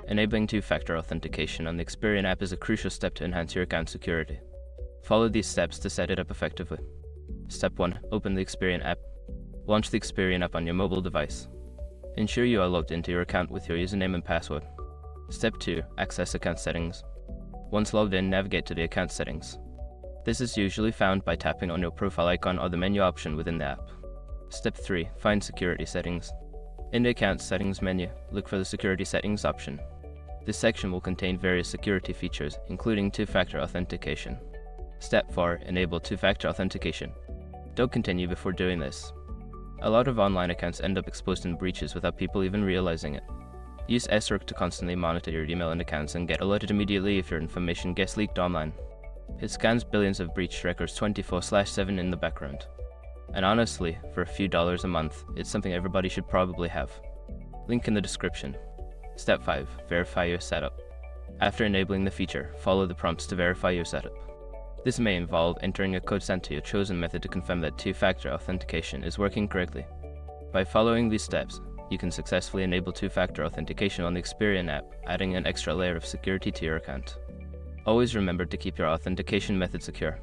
Enabling two-factor authentication on the Experian app is a crucial step to enhance your account security. Follow these steps to set it up effectively. Step 1. Open the Experian app. Launch the Experian app on your mobile device. Ensure you are logged into your account with your username and password. Step 2. Access account settings. Once logged in, navigate to the account settings. This is usually found by tapping on your profile icon or the menu option within the app. Step 3. Find security settings. In the account settings menu, look for the security settings option. This section will contain various security features, including two-factor authentication. Step 4. Enable two-factor authentication. Don't continue before doing this. A lot of online accounts end up exposed in breaches without people even realizing it. Use SROC to constantly monitor your email and accounts and get alerted immediately if your information gets leaked online. It scans billions of breach records 24/7 in the background. And honestly, for a few dollars a month, it's something everybody should probably have. Link in the description. Step 5. Verify your setup. After enabling the feature, follow the prompts to verify your setup. This may involve entering a code sent to your chosen method to confirm that two-factor authentication is working correctly. By following these steps, you can successfully enable two-factor authentication on the Experian app, adding an extra layer of security to your account. Always remember to keep your authentication method secure.